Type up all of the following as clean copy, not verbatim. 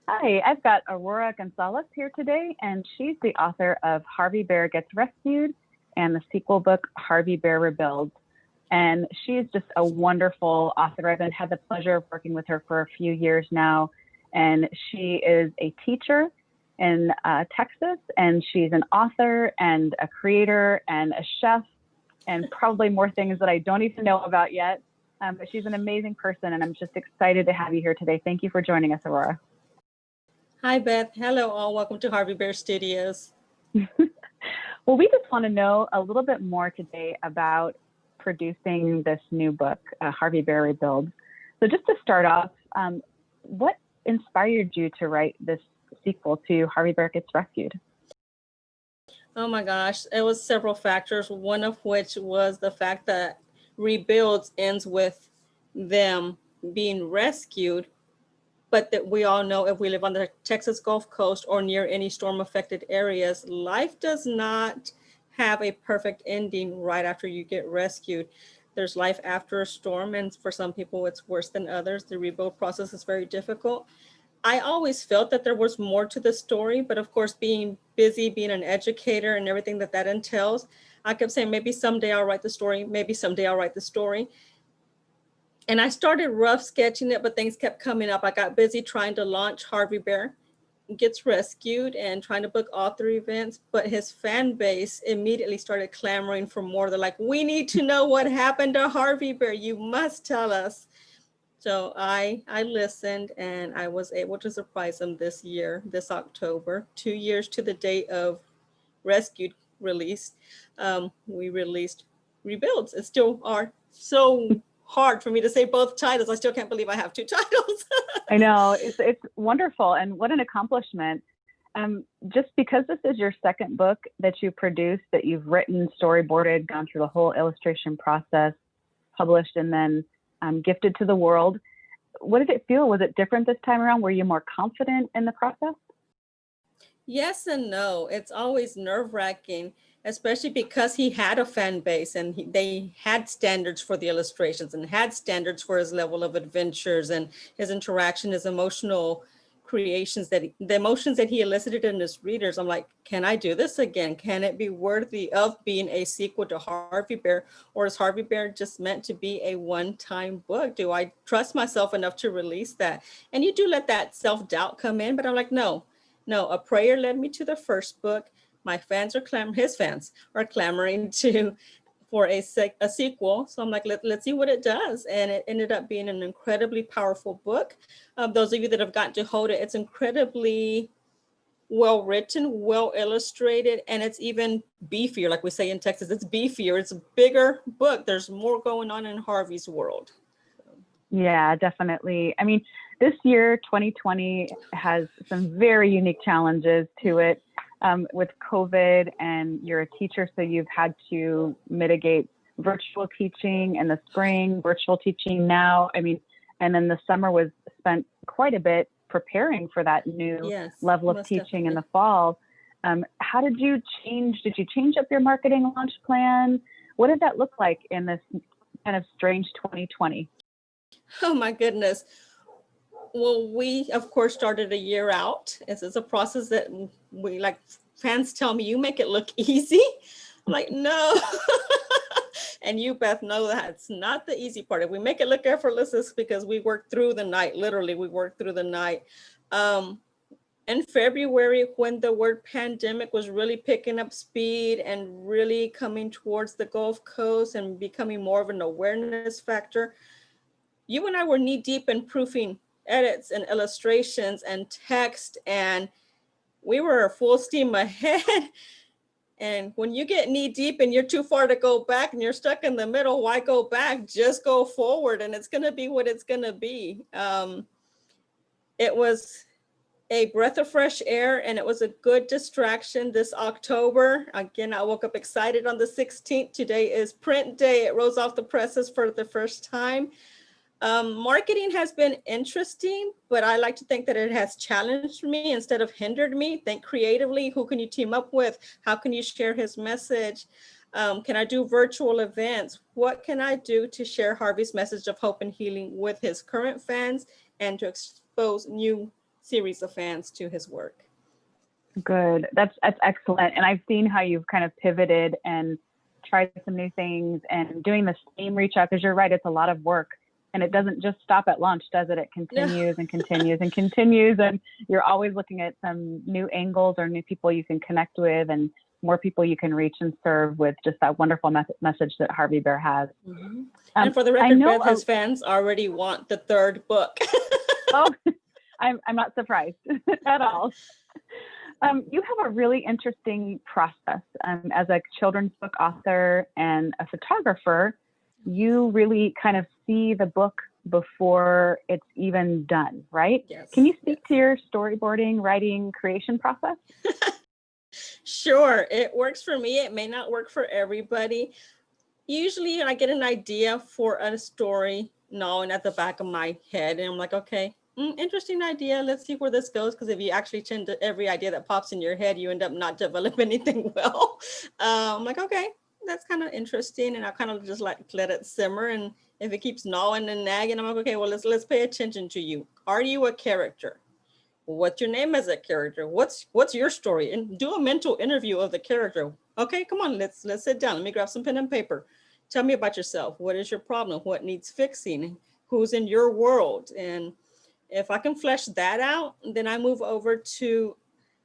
Hi, I've got Aurora González here today, and she's the author of Harvey Bear Gets Rescued and the sequel book, Harvey Bear Rebuilds. And she's just a wonderful author. I've had the pleasure of working with her for a few years now. And she is a teacher in Texas, and she's an author and a creator and a chef, and probably more things that I don't even know about yet. But she's an amazing person, and I'm just excited to have you here today. Thank you for joining us, Aurora. Hi, Beth. Hello, all. Welcome to Harvey Bear Studios. Well, we just want to know a little bit more today about producing this new book, Harvey Bear Rebuilds. So just to start off, what inspired you to write this sequel to Harvey Bear Gets Rescued? Oh my gosh, it was several factors, one of which was the fact that Rebuilds ends with them being rescued, but that we all know if we live on the Texas Gulf Coast or near any storm affected areas, life does not have a perfect ending right after you get rescued. There's life after a storm, and for some people it's worse than others. The rebuild process is very difficult. I always felt that there was more to the story, but of course, being busy, being an educator and everything that entails, I kept saying, maybe someday I'll write the story. Maybe someday I'll write the story. And I started rough sketching it, but things kept coming up. I got busy trying to launch Harvey Bear Gets Rescued and trying to book author events, but his fan base immediately started clamoring for more. They're like, we need to know what happened to Harvey Bear. You must tell us. So I listened, and I was able to surprise them this year, this October, 2 years to the date of Rescued release. We released Rebuilds. It still are so hard for me to say both titles. I still can't believe I have two titles. I know, it's wonderful, and what an accomplishment. Just because this is your second book that you produced, that you've written, storyboarded, gone through the whole illustration process, published, and then gifted to the world. What did it feel? Was it different this time around? Were you more confident in the process? Yes and no. It's always nerve-wracking, especially because he had a fan base, and they had standards for the illustrations and had standards for his level of adventures and his interaction, his emotional creations, the emotions that he elicited in his readers. I'm like, can I do this again? Can it be worthy of being a sequel to Harvey Bear? Or is Harvey Bear just meant to be a one-time book? Do I trust myself enough to release that? And you do let that self-doubt come in, but I'm like, no, a prayer led me to the first book. My fans are his fans are clamoring for a sequel. So I'm like, let's see what it does. And it ended up being an incredibly powerful book. Those of you that have gotten to hold it, it's incredibly well written, well illustrated, and it's even beefier. Like we say in Texas, it's beefier. It's a bigger book. There's more going on in Harvey's world. Yeah, definitely. I mean, this year, 2020, has some very unique challenges to it with COVID, and you're a teacher, so you've had to mitigate virtual teaching in the spring, virtual teaching now. I mean, and then the summer was spent quite a bit preparing for that new level of teaching definitely. In the fall. How did you change? Did you change up your marketing launch plan? What did that look like in this kind of strange 2020? Oh my goodness. Well, we of course started a year out. This is a process that we like. Fans tell me, you make it look easy. I'm like, no. And you, Beth, know that it's not the easy part. If we make it look effortless, it's because we worked through the night. Literally, we worked through the night. In February, when the word pandemic was really picking up speed and really coming towards the Gulf Coast and becoming more of an awareness factor, you and I were knee deep in proofing edits and illustrations and text, and we were full steam ahead. And when you get knee deep and you're too far to go back and you're stuck in the middle, why go back? Just go forward, and it's going to be what it's going to be. It was a breath of fresh air, and it was a good distraction this October. Again, I woke up excited on the 16th. Today is print day. It rolls off the presses for the first time. Marketing has been interesting, but I like to think that it has challenged me instead of hindered me. Think creatively. Who can you team up with? How can you share his message? Can I do virtual events? What can I do to share Harvey's message of hope and healing with his current fans and to expose new series of fans to his work. Good. That's excellent. And I've seen how you've kind of pivoted and tried some new things and doing the same reach out, because you're right, it's a lot of work. And it doesn't just stop at launch, does it? It continues and continues and continues. And you're always looking at some new angles or new people you can connect with and more people you can reach and serve with just that wonderful message that Harvey Bear has. Mm-hmm. And for the record, Beth, his fans already want the third book. Oh, I'm not surprised at all. You have a really interesting process as a children's book author and a photographer. You really kind of see the book before it's even done, right? Yes. Can you speak to your storyboarding, writing, creation process? Sure. It works for me. It may not work for everybody. Usually I get an idea for a story gnawing at the back of my head. And I'm like, okay, interesting idea. Let's see where this goes. Because if you actually tend to every idea that pops in your head, you end up not developing anything well. I'm like, okay, that's kind of interesting. And I kind of just like let it simmer. And if it keeps gnawing and nagging, I'm like, okay, well, let's pay attention to you. Are you a character? What's your name as a character? What's your story? And do a mental interview of the character. Okay, come on, let's sit down. Let me grab some pen and paper. Tell me about yourself. What is your problem? What needs fixing? Who's in your world? And if I can flesh that out, then I move over to,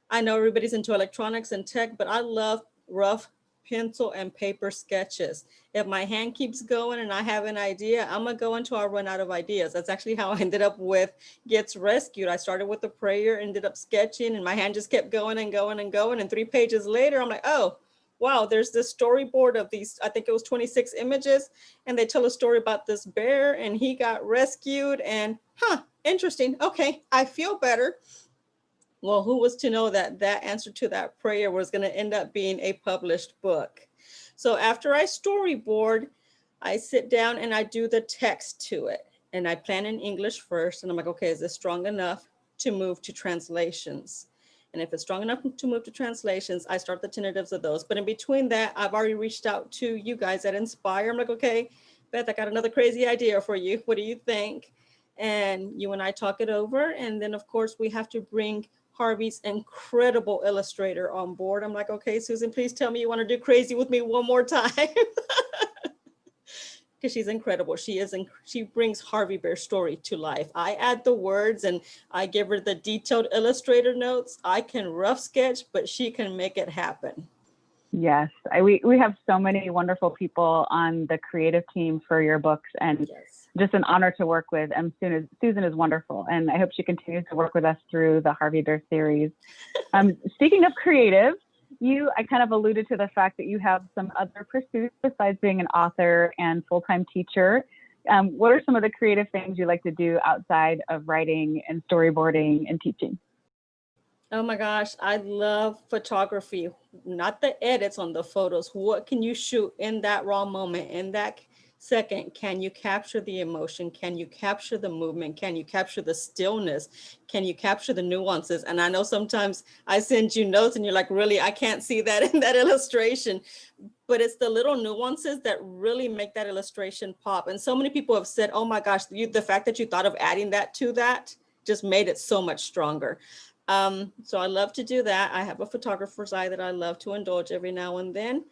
I know everybody's into electronics and tech, but I love rough pencil and paper sketches. If my hand keeps going and I have an idea, I'm gonna go until I run out of ideas. That's actually how I ended up with Gets Rescued. I started with a prayer, ended up sketching, and my hand just kept going and going and going. And 3 pages later, I'm like, oh, wow, there's this storyboard of these, I think it was 26 images, and they tell a story about this bear and he got rescued and interesting. Okay, I feel better. Well, who was to know that that answer to that prayer was going to end up being a published book? So after I storyboard, I sit down and I do the text to it. And I plan in English first. And I'm like, okay, is this strong enough to move to translations? And if it's strong enough to move to translations, I start the tentatives of those. But in between that, I've already reached out to you guys at Inspire. I'm like, okay, Beth, I got another crazy idea for you. What do you think? And you and I talk it over. And then, of course, we have to bring Harvey's incredible illustrator on board. I'm like, okay, Susan, please tell me you want to do crazy with me one more time. Because she's incredible. She brings Harvey Bear's story to life. I add the words and I give her the detailed illustrator notes. I can rough sketch, but she can make it happen. Yes, we have so many wonderful people on the creative team for your books, and Yes. Just an honor to work with. And Susan is wonderful, and I hope she continues to work with us through the Harvey Bear series. Speaking of creative, I kind of alluded to the fact that you have some other pursuits besides being an author and full-time teacher. What are some of the creative things you like to do outside of writing and storyboarding and teaching? Oh my gosh, I love photography, not the edits on the photos. What can you shoot in that raw moment, in that second? Can you capture the emotion? Can you capture the movement? Can you capture the stillness? Can you capture the nuances? And I know sometimes I send you notes and you're like, really, I can't see that in that illustration. But it's the little nuances that really make that illustration pop. And so many people have said, oh my gosh, the fact that you thought of adding that to that just made it so much stronger. So I love to do that. I have a photographer's eye that I love to indulge every now and then.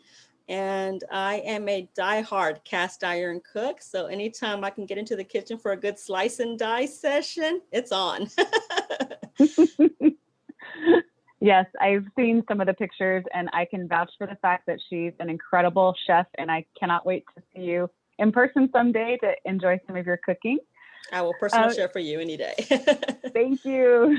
And I am a diehard cast iron cook. So anytime I can get into the kitchen for a good slice and dice session, it's on. Yes, I've seen some of the pictures and I can vouch for the fact that she's an incredible chef, and I cannot wait to see you in person someday to enjoy some of your cooking. I will personally share for you any day. Thank you.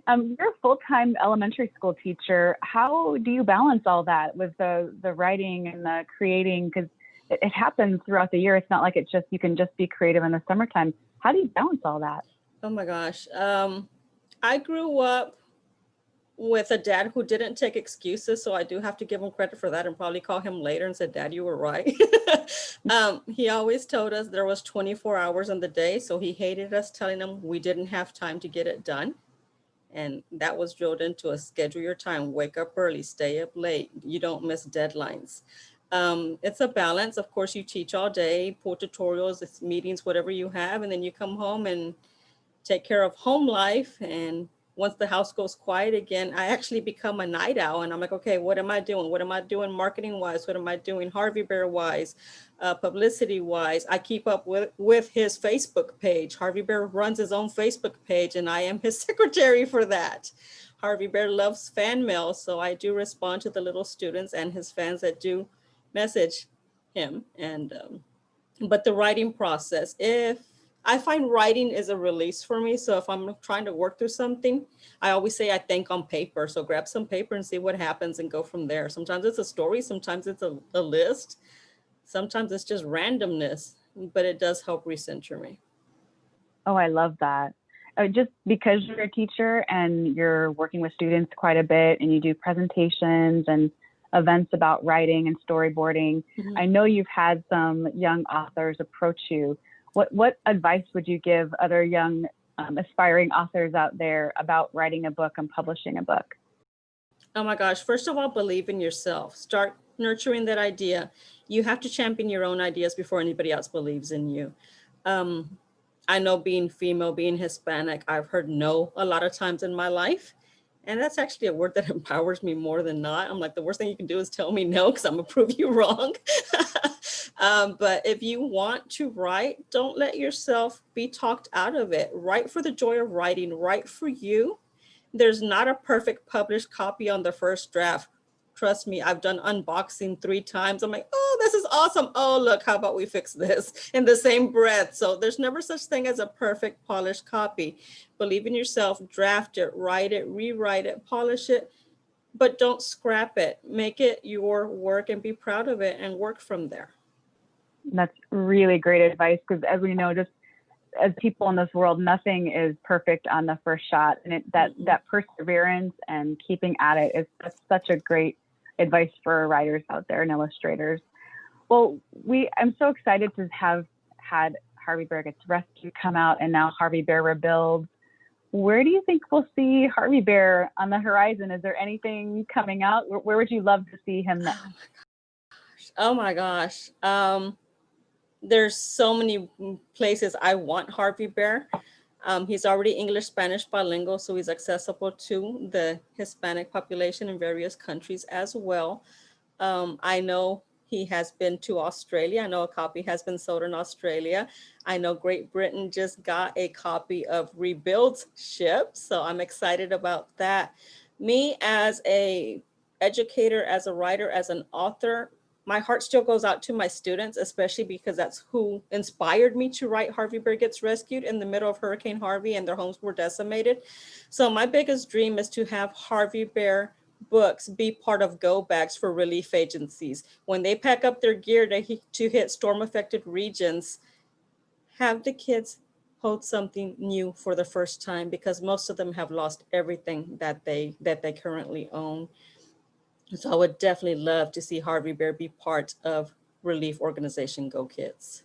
You're a full-time elementary school teacher. How do you balance all that with the writing and the creating? Because it happens throughout the year. It's not like you can just be creative in the summertime. How do you balance all that? Oh my gosh. I grew up with a dad who didn't take excuses. So I do have to give him credit for that and probably call him later and said, Dad, you were right. He always told us there was 24 hours in the day. So he hated us telling him we didn't have time to get it done. And that was drilled into us. Schedule your time, wake up early, stay up late. You don't miss deadlines. It's a balance. Of course, you teach all day, pull tutorials, it's meetings, whatever you have. And then you come home and take care of home life. And once the house goes quiet again, I actually become a night owl. And I'm like, okay, what am I doing? What am I doing marketing wise? What am I doing Harvey Bear wise, publicity wise? I keep up with his Facebook page. Harvey Bear runs his own Facebook page, and I am his secretary for that. Harvey Bear loves fan mail, so I do respond to the little students and his fans that do message him. And but the writing process, if I find writing is a release for me. So if I'm trying to work through something, I always say I think on paper. So grab some paper and see what happens and go from there. Sometimes it's a story, sometimes it's a list, sometimes it's just randomness, but it does help recenter me. Oh, I love that. Just because you're a teacher and you're working with students quite a bit and you do presentations and events about writing and storyboarding, I know you've had some young authors approach you. What advice would you give other young aspiring authors out there about writing a book and publishing a book? Oh my gosh, first of all, believe in yourself. Start nurturing that idea. You have to champion your own ideas before anybody else believes in you. I know, being female, being Hispanic, I've heard no a lot of times in my life. And that's actually a word that empowers me more than not. I'm like, the worst thing you can do is tell me no, because I'm gonna prove you wrong. But if you want to write, don't let yourself be talked out of it. Write for the joy of writing, write for you. There's not a perfect published copy on the first draft. Trust me, I've done unboxing 3 times. I'm like, oh, this is awesome. Oh, look, how about we fix this in the same breath? So there's never such thing as a perfect polished copy. Believe in yourself, draft it, write it, rewrite it, polish it, but don't scrap it. Make it your work and be proud of it and work from there. That's really great advice, because as we know, just as people in this world, nothing is perfect on the first shot. And that perseverance and keeping at it that's such a great advice for writers out there and illustrators. Well, I'm so excited to have had Harvey Bear Gets Rescued come out, and now Harvey Bear Rebuilds. Where do you think we'll see Harvey Bear on the horizon? Is there anything coming out? Where would you love to see him next? Oh my gosh. There's so many places I want Harvey Bear. He's already English, Spanish bilingual, so he's accessible to the Hispanic population in various countries as well. I know he has been to Australia. I know a copy has been sold in Australia. I know Great Britain just got a copy of Rebuilds shipped, so I'm excited about that. Me as a educator, as a writer, as an author, my heart still goes out to my students, especially because that's who inspired me to write Harvey Bear Gets Rescued in the middle of Hurricane Harvey and their homes were decimated. So my biggest dream is to have Harvey Bear books be part of go bags for relief agencies. When they pack up their gear to hit storm affected regions, have the kids hold something new for the first time, because most of them have lost everything that they currently own. So I would definitely love to see Harvey Bear be part of relief organization Go Kids.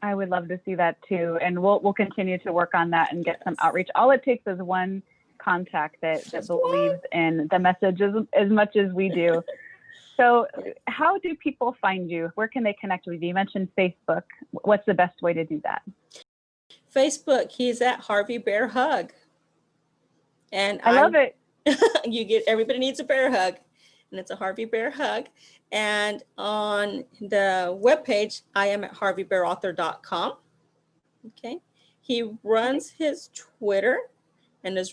I would love to see that too. And we'll continue to work on that and get some outreach. All it takes is one contact that believes in the message as much as we do. So how do people find you? Where can they connect with you? You mentioned Facebook. What's the best way to do that? Facebook, he's at Harvey Bear Hug. And I love it. Everybody needs a bear hug. And it's a Harvey Bear Hug. And on the webpage, I am at harveybearauthor.com. Okay. He runs his Twitter, and his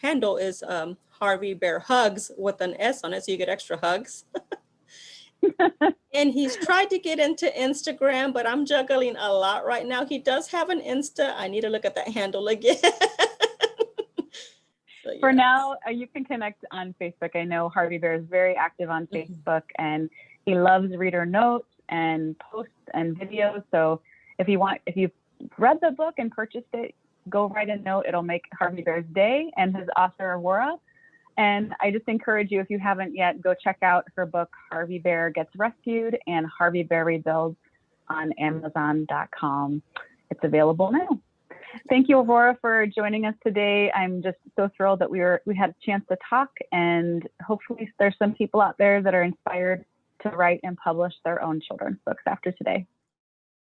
handle is Harvey Bear Hugs with an S on it, so you get extra hugs. And he's tried to get into Instagram, but I'm juggling a lot right now. He does have an Insta. I need to look at that handle again. So, yes. For now, you can connect on Facebook. I know Harvey Bear is very active on Facebook, and he loves reader notes and posts and videos. So if you've read the book and purchased it, go write a note. It'll make Harvey Bear's day and his author, Aurora. And I just encourage you, if you haven't yet, go check out her book, Harvey Bear Gets Rescued, and Harvey Bear Rebuilds on Amazon.com. It's available now. Thank you, Aurora, for joining us today. I'm just so thrilled that we had a chance to talk, and hopefully there's some people out there that are inspired to write and publish their own children's books after today.